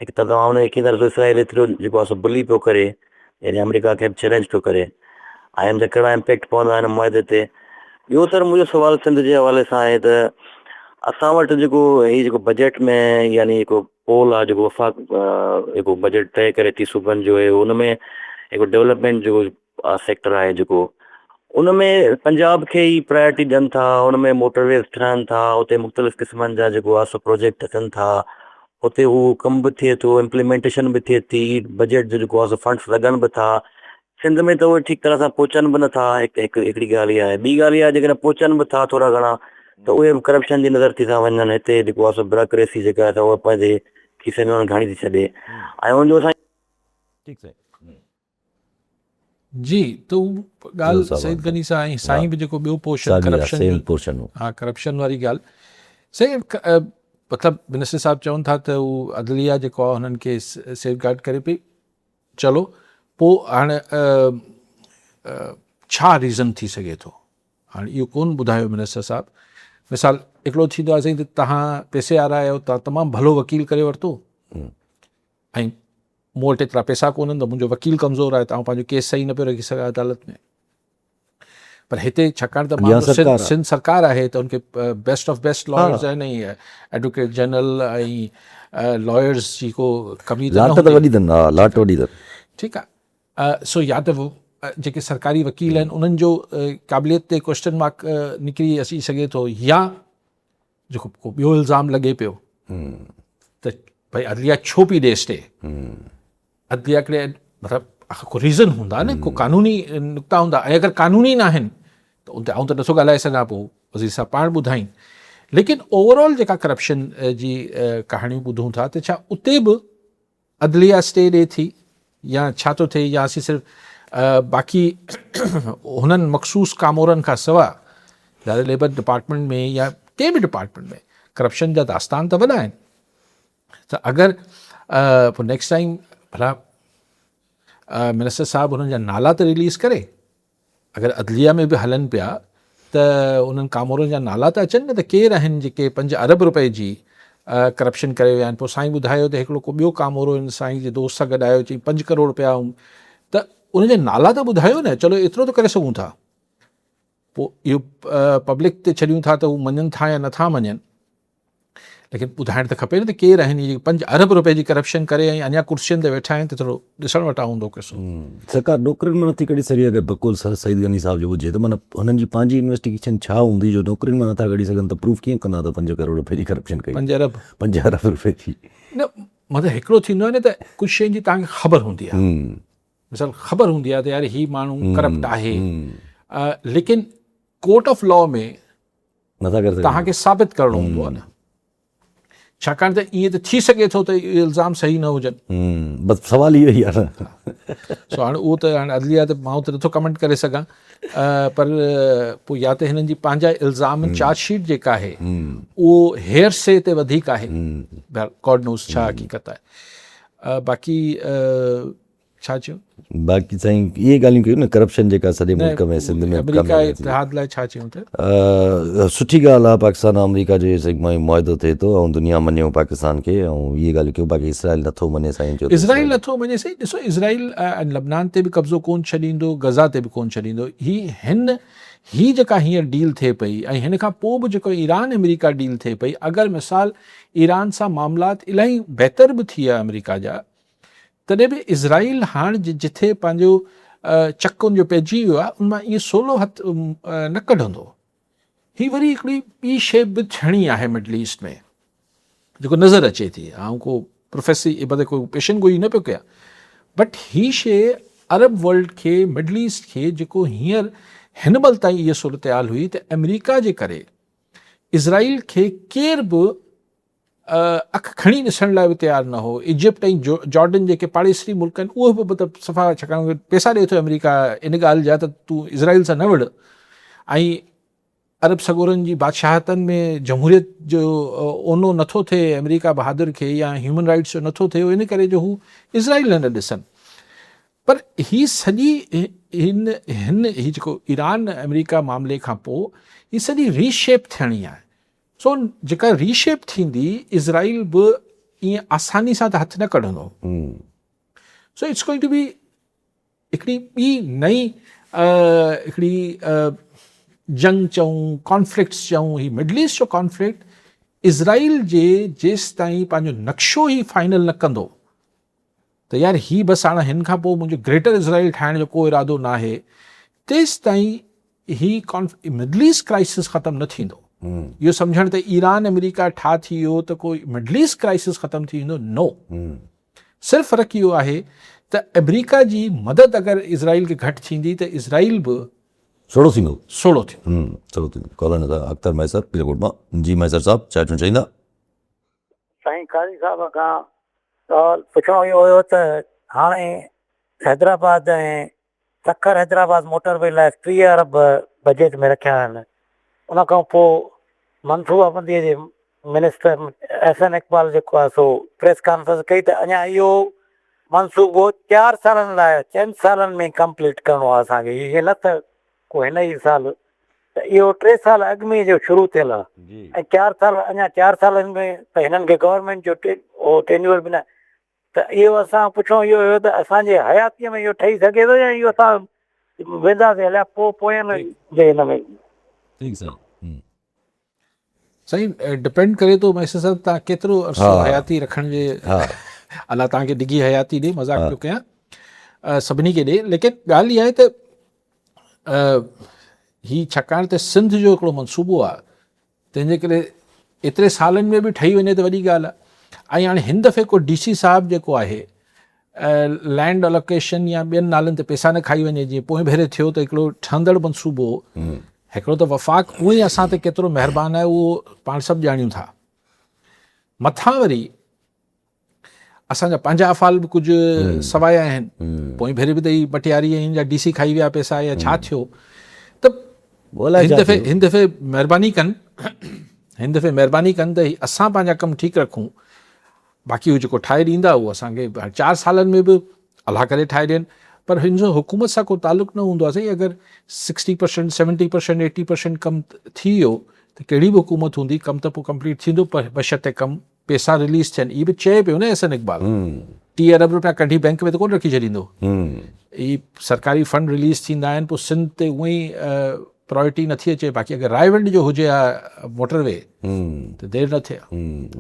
हिकु त तव्हां हुनखे कीअं था ॾिसो, इसराइल एतिरो जेको आहे सो बुली पियो करे, यानी अमेरिका खे बि चैलेंज पियो करे, ऐं हिन जा कहिड़ा इम्पैक्ट पवंदा आहिनि मुआहिदे ते। ॿियो त मुंहिंजो सुवाल सिंध जे हवाले सां आहे त असां वटि जेको हीउ जेको बजट में यानी जेको पोल आहे, जेको वफ़ाक़ जेको बजट तइ करे थी सूबनि जो आहे, हुन में हिकु डेवलपमेंट जो सेक्टर आहे जेको, उन में पंजाब खे ई प्रायोरिटी ॾियनि था। उन में मोटरवेज़ ठहनि था, उते मुख़्तलिफ़ क़िस्मनि जा जेको आहे सो प्रोजेक्ट थियनि था, उते उहो कमु बि थिए थो, इम्प्लीमेंटेशन बि थिए थी, बजट जो जेको आहे सो फंड्स लॻनि बि था। सिंध में त उहे ठीकु तरह सां पहुचनि बि नथा, हिकिड़ी ॻाल्हि इहा आहे। ॿी ॻाल्हि इहा आहे जेकॾहिं पहुचनि बि था थोरा घणा त उहे बि करप्शन जी नज़र थी था वञनि। हिते जेको आहे सो ब्यूरोक्रेसी जेका आहे उहा पंहिंजे खीसे में खणी थी छॾे। ऐं हुनजो असां ठीकु साईं। जी, त उहा ॻाल्हि सईद गनी सां ऐं साईं बि जेको ॿियो पोर्शन करप्शन पोर्शन हा करप्शन वारी ॻाल्हि सही। मतिलबु मिनिस्टर साहिबु चवनि था त उहो अदलिया जेको आहे हुननि खे सेफ गार्ड करे पई। चलो पोइ हाणे छा रीज़न थी सघे थो, हाणे इहो कोन ॿुधायो मिनिस्टर साहिबु। मिसाल हिकिड़ो थींदो आहे साईं त तव्हां पैसे वारा आहियो, तव्हां तमामु भलो वकील करे वरितो ऐं मूं वटि एतिरा पैसा कोन्हनि त मुंहिंजो वकील कमज़ोर आहे, तव्हां पंहिंजो केस सही न पियो रखी सघां अदालत में। पर हिते छाकाणि त मां सिंध सरकार आहे त उनखे बेस्ट ऑफ बेस्ट लॉयर्स आहिनि ऐं एडवोकेट जनरल ऐं लॉयर्स जी को कमी ठीकु आहे। सो या त जेके सरकारी वकील आहिनि उन्हनि जो क़ाबिलियत ते क्वेश्चन मार्क निकिरी अची सघे थो, या जेको को ॿियो इल्ज़ाम लॻे पियो त भई अदलिया छो पई ॾे स्टे। अदलिया खे मतिलबु को रीज़न हूंदा न, को कानूनी नुक़्ता हूंदा, ऐं अगरि कानूनी न आहिनि त उते आउं त नथो ॻाल्हाए सघां, पोइ वज़ीर साहब पाण ॿुधाइनि। लेकिन ओवरऑल जेका करप्शन जी कहाणियूं ॿुधूं था त छा उते बि अदलिया स्टे ॾे थी या छा थो थिए, या असीं सिर्फ़ु बाक़ी हुननि मख़सूस कामोरनि खां सवाइ लेबर डिपार्टमेंट में या कंहिं बि डिपार्टमेंट में करप्शन जा दास्तान त वॾा आहिनि। त अगरि पोइ नेक्स्ट टाइम भला मिनिस्टर साहिबु हुननि जा नाला त रिलीज़ करे, अगरि अदलिया में बि हलनि पिया त उन्हनि कामोरनि जा नाला त अचनि न, त केरु आहिनि जेके 5 अरब रुपए जी करप्शन करे विया आहिनि। पोइ साईं ॿुधायो त हिकिड़ो को ॿियो कामोरो हिन साईं जे दोस्त सां गॾु आयो, चई 5 करोड़ रुपया, त उनजा नाला त ॿुधायो न। चलो एतिरो त करे सघूं था, पोइ इहो पब्लिक ते छॾियूं था त हू मञनि था या नथा मञनि, लेकिन ॿुधाइण त खपे न त केरु आहिनि। 5 अरब रुपए जी करप्शन करे ऐं अञा कुर्सियुनि ते वेठा आहिनि, त थोरो ॾिसण वटा हूंदो किसो। सरकार नौकरियुनि में नथी कढी सघे। अगरि बकुल सईद गनी साहिब जो हुजे त माना हुननि जी पंहिंजी इन्वेस्टिगेशन छा हूंदी जो नौकरियुनि में नथा कढी सघनि, त प्रूफ कीअं कंदा त 5 करोड़ रुपए जी करप्शन कई। 5 अरब रुपए जी न, मतिलबु हिकिड़ो थींदो आहे न त कुझु शयुनि जी तव्हांखे ख़बर हूंदी आहे। मिसाल ख़बर हूंदी आहे त यार हीउ माण्हू करप्ट आहे, लेकिन कोर्ट ऑफ लॉ में नथा करे तव्हांखे साबित करिणो हूंदो आहे न, छाकाणि त ईअं त थी सघे थो त इहे इल्ज़ाम सही न हुजनि। बसि सवाल इहो ई आहे न। सो हाणे उहो त हाणे अदलिया त मां त नथो कमेंट करे सघां, पर पोइ या त हिननि जी पंहिंजा इल्ज़ाम चार्जशीट जेका आहे उहो हेरसे ते वधीक आहे, गॉड नोस छा हक़ीक़त आहे। बाक़ी छा चयो, बाक़ी साईं इहे ॻाल्हियूं कयूं न, करप्शन जेका सॼे मुल्क में सिंध में अमेरिका इतिहाद लाइ छा चयूं त सुठी ॻाल्हि आहे। पाकिस्तान ऐं अमेरिका जो मुआहिदो थिए थो ऐं दुनिया मञियो पाकिस्तान खे, ऐं इहे ॻाल्हियूं कयूं। बाक़ी इसराइल नथो मञे साईं, जो इसराइल नथो मञे। सही ॾिसो, इसराइल लबनान ते बि कब्ज़ो कोन छॾींदो, गज़ा ते बि कोन छॾींदो। ही जेका हींअर डील थिए पई ऐं हिन खां पोइ बि जेको ईरान अमेरिका डील थिए पई, अगरि मिसाल ईरान सां मामलात इलाही बहितर बि थी विया अमेरिका जा, तॾहिं बि इसराइल हाणे जिथे पंहिंजो चकुनि जो पइजी वियो आहे, उन मां ईअं सोलो हथ न कढंदो। ही वरी हिकिड़ी ॿी शइ बि थियणी आहे मिडल ईस्ट में, जेको नज़र अचे थी। ऐं को प्रोफेसर बदे कोई पेशन गोई न पियो कयां, बट ही शइ अरब वर्ल्ड खे, मिडल ईस्ट खे, जेको हींअर हिन महिल ताईं इहा सूरत हाल हुई त अमेरिका जे करे इसराइल खे केर बि अखि खणी ॾिसण लाइ बि तयारु न हो। इजिप्ट ऐं जॉर्डन जेके पाड़ेसरी मुल्क आहिनि उहे बि मतिलबु सफ़ा, छाकाणि पैसा ॾिए थो अमेरिका इन ॻाल्हि जा त तूं इज़राइल सां न विढ़। ऐं अरब सॻोरनि जी बादशाहतनि में जमहूरियत जो ओनो नथो थिए अमेरिका बहादुर खे, या ह्यूमन राइट्स जो नथो थिए, इन करे जो हू इज़राइल न ॾिसनि। पर ही सॼी ही जेको ईरान अमेरिका मामले खां पोइ ही सॼी रीशेप थियणी आहे। सो जेका रीशेप थींदी इज़राइल बि ईअं आसानी सां त हथु न कढंदो। So it's going to be हिकिड़ी ॿी नई हिकिड़ी जंग चऊं, कॉन्फ्लिक्ट्स चऊं, ही मिडल ईस्ट जो कॉन्फ्लिक्ट इज़राइल जे जेसि ताईं पंहिंजो नक्शो ई फाइनल न कंदो त यार ही बसि हाणे हिन खां पोइ मुंहिंजो ग्रेटर इज़राइल ठाहिण जो को इरादो न आहे, तेसि ताईं ही मिडल ईस्ट क्राइसिस ख़तमु न थींदो। इहो सम्झण त ईरान अमेरिका ठा थी वियो त कोई मिडल ईस्ट क्राइसिस ख़तमु थी वेंदो, नो। सिर्फ़ु फ़र्क़ु इहो आहे त अमेरिका जी मदद अगरि इज़राइल खे घटि थींदी त इज़राइल बि सोड़ो थींदो। सोड़ो थींदो। सोड़ो थींदो। कॉलर अख्तर मैसर पीरकोट मां। जी मैसर साहब छा चवणु चाहींदा? साईं काज़ी साहब खां सवाल पुछणो इहो हुयो त हाणे हैदराबाद ऐं सखर हैदराबाद मोटरवे लाइ 30 अरब बजट में रखिया आहिनि। उन खां पोइ मनसूबाबंदीअ जे मिनिस्टर एहसन इकबाल जेको आहे सो प्रेस कॉन्फ्रेंस कई त अञा इहो मनसूबो 4 सालनि लाइ 4 सालनि में कंप्लीट करिणो आहे असांखे। इहे न त को हिन ई साल, त इहो 3 साल अॻु में जो शुरू थियल आहे ऐं 4 साल अञा 4 सालनि में त हिननि खे गवर्नमेंट जो टेन्यूअर बि न। त इहो असां पुछूं इहो हुयो त असांजे हयातीअ में इहो ठही सघे थो या इहो असां वेंदासीं हलिया पोयनि जे हिन में? ठीकु साईं। साईं डिपेंड करे थो मैसेज साहब तव्हां केतिरो अर्सो हयाती रखण जे, अलाह तव्हांखे डिघी हयाती ॾे, मज़ाक पियो कयां, सभिनी खे ॾे। लेकिन ॻाल्हि इहा आहे त ही छाकाणि त सिंध जो हिकिड़ो मनसूबो आहे, तंहिंजे करे एतिरे सालनि में बि ठही वञे त वॾी ॻाल्हि आहे। ऐं हाणे हिन दफ़े को DC साहिबु जेको आहे लैंड अलोकेशन या ॿियनि नालनि ते पैसा न खाई वञे, जीअं पोइ भेरे थियो त हिकिड़ो ठहंदड़ मनसूबो हिकिड़ो त वफ़ाक़ उहो ई असां ते केतिरो महिरबानी आहे उहो पाण सभु ॼाणियूं था। मथां वरी असांजा पंहिंजा अफ़ाल बि कुझु सवाया आहिनि। पोइ भेरे बि त ई मटियारी ऐं जा DC खाई विया पैसा या छा थियो, त हिन दफ़े महिरबानी कनि, हिन दफ़े महिरबानी कनि त असां पंहिंजा कमु ठीकु रखूं। बाक़ी उहो जेको ठाहे ॾींदा उहो असांखे 4 सालनि में बि अलाह करे ठाहे ॾियनि। पर हिन जो हुकूमत सां को तालुक़ु न हूंदो आहे साईं। अगरि 60%, 70%, 80% कमु थी वियो त कहिड़ी बि हुकूमत हूंदी, कमु त पोइ कंप्लीट थींदो, पर बशर्ते कमु पैसा रिलीज़ थियनि। इहे बि चए पियो न एहसन इकबाल, 30 अरब रुपया कढी बैंक में त कोन रखी छॾींदो। इहे सरकारी फंड रिलीज़ थींदा आहिनि, पोइ सिंध ते उअं ई प्रायोरिटी नथी अचे। बाक़ी अगरि रायवंड जो हुजे हा मोटरवे त देरि न थिए।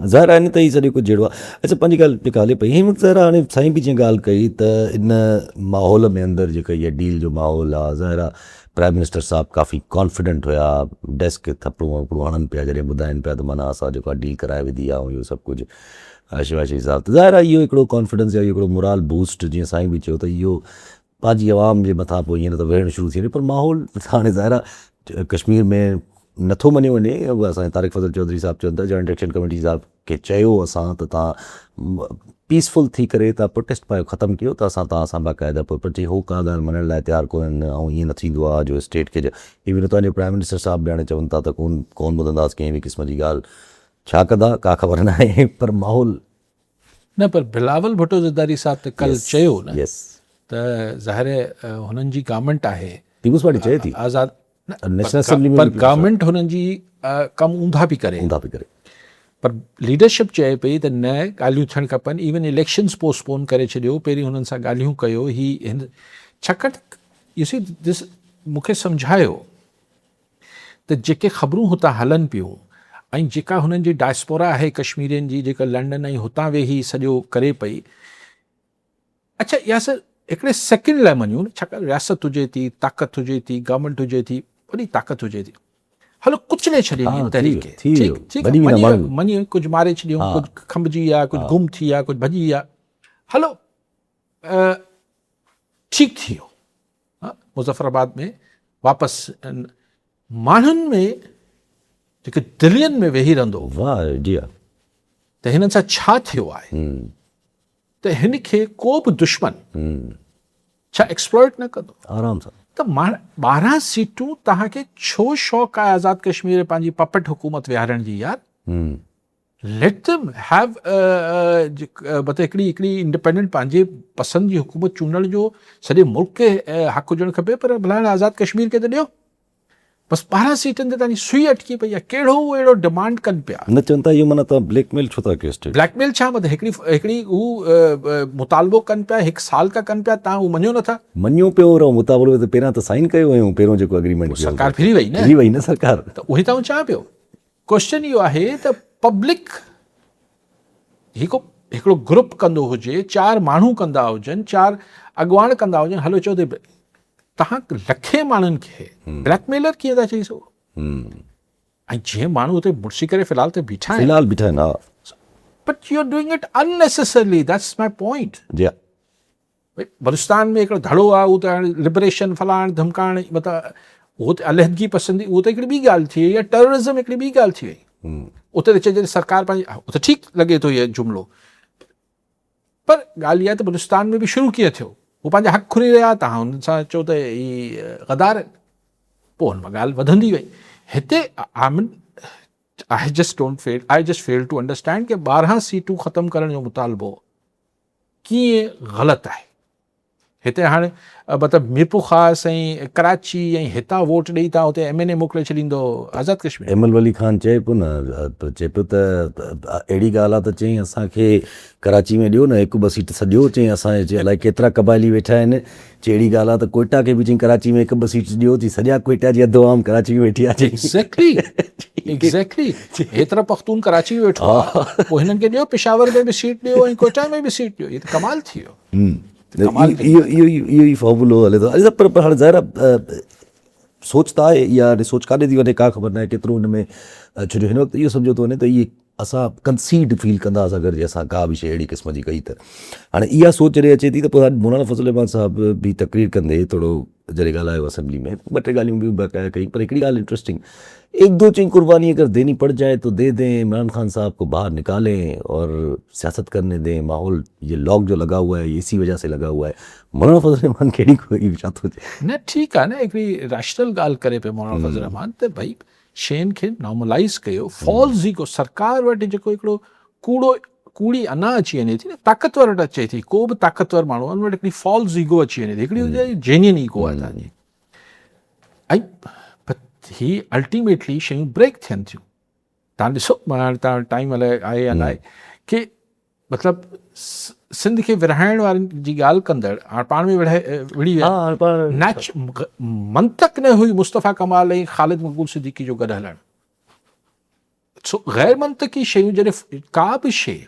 ज़ाहिर आहे न त ही सॼो कुझु जहिड़ो आहे। अच्छा पंहिंजी ॻाल्हि जेका हले पई, हिन वक़्तु ज़ाहिर हाणे साईं बि जीअं ॻाल्हि कई त इन माहौल में अंदरि जेका इहा डील जो माहौल आहे, ज़ाहिर आहे प्राइम मिनिस्टर साहिबु काफ़ी कॉन्फिडेंट हुया, डेस्क थपड़ूं वपड़ूं हणनि पिया जॾहिं ॿुधाइनि पिया त माना असां जेको आहे डील कराए विधी आहे ऐं इहो सभु कुझु आशिवाशी हिसाब। त ज़ाहिर आहे इहो हिकिड़ो कॉन्फिडेंस या हिकिड़ो मोराल बूस्ट, जीअं साईं बि चयो त इहो पंहिंजी आवाम जे मथां पोइ ईअं न त वेहणु शुरू थी वञे। पर माहौल हाणे ज़ाहिर आहे कश्मीर में नथो मञियो वञे। असांजे तारिक फज़ल चौधरी साहिबु चवनि था, जॉइंट एक्शन कमेटी साहिब खे चयो असां त तव्हां पीसफुल थी करे तव्हां प्रोटेस्ट पायो ख़तमु कयो त असां तव्हां सां बाक़ाइदा पर चई हो का ॻाल्हि मञण लाइ तयारु कोन्हनि ऐं ईअं न थींदो आहे जो स्टेट खे इवन तव्हांजे प्राइम मिनिस्टर साहिबु बि हाणे चवनि था त कोन ॿुधंदासीं कंहिं बि क़िस्म जी ॻाल्हि। छा कंदा का ख़बर न आहे, पर माहौल न। पर बिलावल भुट्टो ज़रदारी साहिबु त कल्ह चयो न त ज़ाहिर हुननि जी गवर्नमेंट आहे, पीपुल्स पार्टी चए थी आज़ाद, नेशनल असेंबली में, पर गवर्नमेंट हुननि जी कमु ऊंधा पई करे। पर लीडरशिप चए पई त न ॻाल्हियूं थियणु खपनि। इवन इलेक्शन्स पोस्टपोन करे छॾियो, पहिरीं हुननि सां ॻाल्हियूं कयो। ही हिन छाकाणि ॾिसी मूंखे सम्झायो त जेके ख़बरूं हुतां हलनि पियूं ऐं जेका हुननि जी डायस्पोरा आहे कश्मीरियुनि जी, जेका लंडन ऐं हुतां वेही सॼो करे पई, अच्छा इहा हिकिड़े सेकेंड लाइ मञूं न, छाकाणि रियासत हुजे थी, ताक़त हुजे थी, गवर्नमेंट हुजे थी, वॾी ताक़त हुजे थी, हलो कुचले छॾियूं तरीक़े, मञी कुझु मारे छॾियूं, कुझु खंभिजी विया, कुझु गुम थी विया, कुझु भॼी विया, हलो ठीकु थी वियो। मुज़फ़राबाद में वापसि माण्हुनि में जेके दिलियुनि में वेही रहंदो, त हिननि सां छा थियो आहे त हिन खे को बि दुश्मन छा एक्सप्लॉइट न कंदो आराम सां। त 12 सीटूं तव्हांखे छो शौक़ु आहे आज़ाद कश्मीर पंहिंजी पपट हुकूमत विहारण जी यार? लेट देम हैव मतिलबु हिकिड़ी इंडिपेंडेंट पंहिंजे पसंदि जी हुकूमत चूंडण जो सॼे मुल्क खे हक़ हुजणु खपे, पर भला आज़ाद कश्मीर खे त ॾियो। बसि 12 सीटनि ते तव्हांजी सुई अटकी पई आहे। कहिड़ो अहिड़ो डिमांड कनि पिया? न चवनि था इहो माना तव्हां ब्लैकमेल छो था कयो स्टेट? ब्लैकमेल छा मतिलबु हिकिड़ी हू मुतालबो कनि पिया, 1 साल का कनि पिया, तव्हां हू मञो नथा? मञियो पियो रहो मुताबिक़ त पहिरां त साइन कयो हुयूं, पहिरियों जेको एग्रीमेंट सरकार फिरी वई न, फिरी वई न सरकार। त उहे त चवां पियो। क्वेश्चन इहो आहे त पब्लिक हिकिड़ो ग्रुप कंदो हुजे, 4 माण्हू कंदा हुजनि, 4 अॻुवाण कंदा हुजनि, हलो चओ त तव्हां लखे माण्हुनि खे ब्लैकमेलर कीअं था चई सघो? ऐं जीअं माण्हू हुते मुड़सी करे फ़िलहाल त बीठा आहिनि, फ़िलहाल बीठा आहिनि, हा, but you are doing it unnecessarily, that's my point. जी बलूचिस्तान में हिकिड़ो धड़ो आहे, उहो त हाणे लिबरेशन फलाण धमकाइण, मतिलबु उहो त अलहदगी पसंदी, उहो त हिकिड़ी ॿी ॻाल्हि थी वई, या टेररिज़म हिकिड़ी ॿी ॻाल्हि थी वई। उते त चइजे सरकार पंहिंजी, उते ठीकु लॻे थो इहो जुमिलो, पर ॻाल्हि इहा आहे त बलूचिस्तान में बि शुरू कीअं थियो? हू पंहिंजा हक़ खुरी रहिया, तव्हां हुननि सां चओ त ही गदार आहिनि, पोइ हुन मां ॻाल्हि वधंदी वई। हिते I just fail to understand कि 12 सीटूं ख़तमु करण जो मुतालबो कीअं ग़लति आहे। हिते हाणे मतिलबु मीरपुर ख़ासि ऐं कराची ऐं हितां वोट ॾेई तव्हां हुते MNA मोकिले छॾींदो आज़ाद कश्मीर। एमल वली ख़ान चए पियो न, चए पियो त अहिड़ी ॻाल्हि आहे त चई असांखे कराची में ॾियो न 1-2 सीट सॼो, चई असांजे अलाए केतिरा क़बाइली वेठा आहिनि, चई अहिड़ी ॻाल्हि आहे त कोयटा खे बि चई कराची में 1-2 सीट ॾियो, थी सॼा कोयटा जी अधु आवाम कराची में वेठी आहे। एग्ज़ैक्टली हेतिरा पख्तून कराची में वेठो आहे, पोइ हिननि खे ॾियो पेशावर में बि सीट ॾियो ऐं कोयटा में बि सीट ॾियो, इहो त कमाल थी वियो। इहो ई फॉर्मूलो हले थो। पर हाणे ज़ाहिर सोच त आहे, इहा सोच काॾे थी वञे का ख़बर न आहे केतिरो हुन में, छो जो हिन वक़्तु इहो सम्झो थो वञे त इहे असां कंसीड फील कंदासीं अगरि असां का बि शइ अहिड़ी क़िस्म जी कई त। हाणे इहा सोच जॾहिं अचे थी त पोइ मौलाना फज़ल रहमान साहब बि तकरीर कंदे थोरो जॾहिं ॻाल्हायो असेंबली में, 2-3 ॻाल्हियूं बि बकाया कई, पर हिकिड़ी ॻाल्हि इंटरेस्टिंग, 1-2 चई कुर्बानी अगर देनी पड़ जाए तो दे दें, इमरान खान साहब को बाहर निकालें और सियासत करने दें, माहौल ये लॉक जो लगा हुआ है ये इसी वजह से लगा हुआ है। मौलाना फज़ल रहमान कहिड़ी कोई छा थो चए? न ठीकु आहे न, हिकिड़ी रैशनल ॻाल्हि करे पियो मौलाना फज़ल रहमान त भई शयुनि खे नॉर्मलाइज़ कयो। फॉल्स ईगो सरकार वटि जेको हिकिड़ो कूड़ी अना अची वञे थी न, ताक़तवर वटि अचे थी, को बि ताक़तवर माण्हू हुन वटि हिकिड़ी फॉल्स ईगो अची वञे थी, हिकिड़ी जेन्युइन ईगो आहे तव्हांजी, ऐं ही अल्टीमेटली शयूं ब्रेक थियनि थियूं। तव्हां ॾिसो, मां हाणे तव्हां टाइम हलाए आहे या न आहे कि मतिलबु सिंध खे विरहाइण वारनि जी ॻाल्हि कंदड़ हाणे पाण में विढ़ी विया। मंतक न हुई मुस्तफ़ा कमाल ऐं ख़ालिद मक़बूल सिद्दीकी जो गॾु हलणु। सो ग़ैर मंतकी शयूं जॾहिं का बि शइ,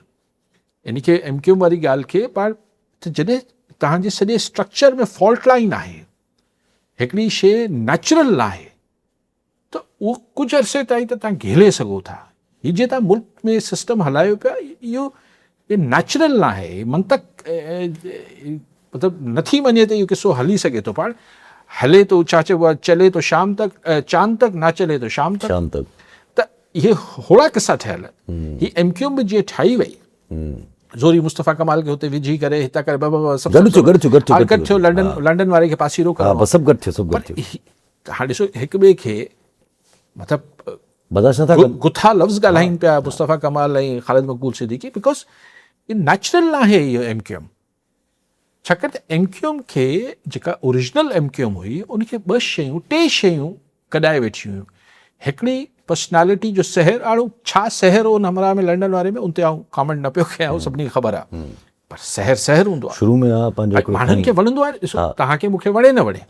यानी कि MQ वारी ॻाल्हि खे पाण जॾहिं तव्हांजे सॼे स्ट्रक्चर में फॉल्ट लाइन आहे, हिकिड़ी शइ नेचुरल न आहे, त उहो कुझु अरसे ताईं त तव्हां घेले सघो था। हीअ जीअं तव्हां मुल्क में सिस्टम हलायो पिया, इहो नेचुरल न आहे। मंतक मतिलबु नथी मञे त इहो किसो हली सघे थो, पाण हले थो, छा चइबो आहे, चले तो शाम तक, चांद तक, ना चले तो शाम तक। त इहे होड़ा किसा ठहियल। ही MQ बि जीअं ठाही वई, ज़ोरी मुस्तफ़ा कमाल खे हुते विझी करे हितां करे गॾु थियो, लंडन वारे खे पासीरो कयो, सभु गॾु थियो। हाणे ॾिसो हिक ॿिए खे मतिलबु गुथा लफ़्ज़ ॻाल्हाइनि पिया मुस्तफ़ा कमाल ऐं ख़ालिद मक़बूल सिद्दीकी, बिकॉज नेचुरल न आहे इहो MQ। छाकाणि त MQ खे जेका ओरिजिनल MQ हुई उनखे 2 शयूं कढाए वेठियूं हुयूं। हिकिड़ी पर्सनैलिटी जो सहर, आणो छा सहर हो हमरा में लंडन वारे में, उन ते आउं कॉमेंट न पियो कयां, सभिनी खे ख़बर आहे, पर सहर हूंदो आहे, शुरू में माण्हुनि खे वणंदो आहे। ॾिसो तव्हांखे मूंखे वणे न वणे,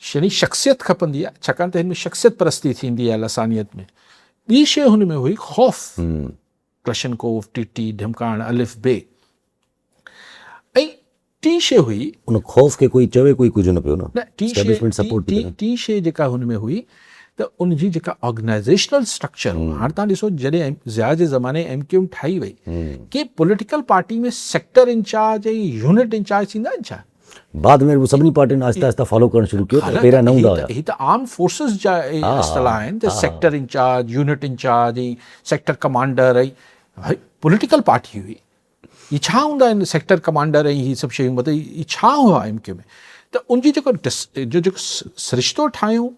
यानी शख़्सियत खपंदी आहे, छाकाणि त हिन में शख़्सियत परस्ती थींदी आहे लसानियत में। ॿी शइ हुन में हुई ख़ौफ़, क्लशनकोव, टीटी, धमकाइण, अलिफ बे। ऐं टी शइ हुई उन ख़ौफ़ खे कोई चवे, कोई कुझु न पियो न। टी शइ जेका हुन में हुई त उनजी जेका ऑर्गेनाइज़ेशनल स्ट्रक्चर हो। हाणे तव्हां ॾिसो जॾहिं ज़िया जे ज़माने MQ ठाही वई, कि पॉलिटिकल पार्टी में सेक्टर इंचार्ज ऐं यूनिट इंचार्ज थींदा आहिनि छा? बाद में सभिनी पार्टियुनि आहिस्ता आहिस्ता फॉलो करणु शुरू कयो, पहिरियां न हूंदा हुया। ही त आर्म फोर्सिस जा इस्तिलाह आहिनि, त सेक्टर इंचार्ज, यूनिट इंचार्ज ऐं सेक्टर कमांडर ऐं भाई पॉलिटिकल पार्टी हुई, ये छा हूंदा आहिनि सेक्टर कमांडर ऐं हीअ सभु शयूं, मतिलबु ये छा हुआ MQ में, त उनजी जेको सिरिश्तो ठाहियूं,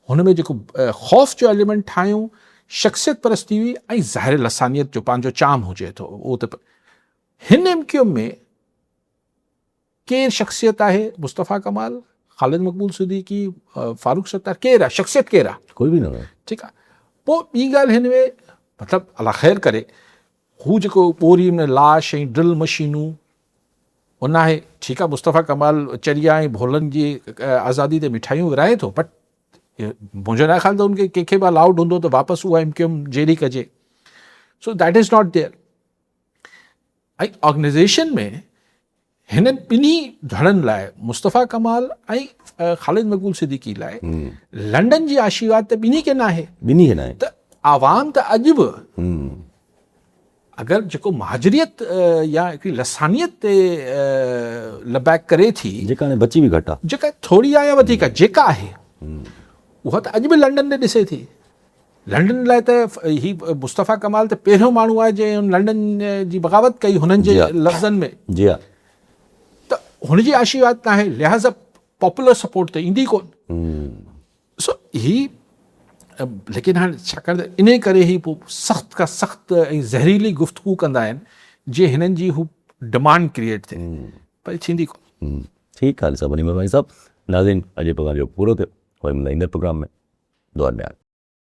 हुन में जेको ख़ौफ़ जो एलिमेंट ठाहियूं, शख़्सियत परस्ती हुई ऐं ज़ाहिर लसानियत जो पंहिंजो चाम हुजे थो, उहो त हिन MQ में केरु शख़्सियत आहे? मुस्तफ़ा कमाल, ख़ालिद मक़बूल सिद्दीकी, फारूक सत्तार, केरु आहे शख़्सियत, केरु आहे? कोई बि न हुयो। ठीकु आहे। पोइ ॿी ॻाल्हि हिन में मतिलबु अला ख़ैर करे हू जेको ॿोरी में लाश ऐं ड्रिल मशीनूं उन आहे, ठीकु आहे। मुस्तफ़ा कमाल चरिया ऐं भोलनि जी आज़ादी ते मिठाइयूं विराए थो, बट मुंहिंजो न ख़्याल त उनखे कंहिंखे बि अलाउड हूंदो त वापसि उहा MQ जेरी कजे। So that is not there. ऐं ऑर्गेनाइज़ेशन में हिन ॿिन्ही धड़नि लाइ, मुस्तफ़ा कमाल ऐं ख़ालिद मक़बूल सिद्दीकी लाइ लंडन जी आशीर्वाद त ॿिन्ही खे न आहे, ॿिन्ही खे न आहे। त आवाम त अॼु बि अगरि जेको महाजरियत या हिकिड़ी लसानियत ते लबैक करे थी, जेका हाणे बची बि घटि आहे, जेका थोरी आहे या वधीक आहे, जेका आहे उहा त अॼु बि लंडन में ॾिसे थी। लंडन लाइ त ही मुस्तफ़ा कमाल त पहिरियों माण्हू आहे जंहिं लंडन जी बग़ावत कई हुननि जे लफ़्ज़नि में। जी हा। त हुनजी आशीर्वाद न आहे, लिहाज़ा पॉपुलर सपोर्ट त ईंदी कोन। सो ही लेकिन हाणे छाकाणि त इन करे ई पोइ सख़्त खां सख़्तु ऐं ज़हरीली गुफ़्तगू कंदा आहिनि जीअं हिननि जी हू डिमांड क्रिएट थिए, पर थींदी कोन। ठीकु आहे। सभिनी में भाई साहब नाज़रीन, अॼु प्रोग्राम जो पूरो थियो, वरी मिलंदा ईंदड़ प्रोग्राम में। दुआ में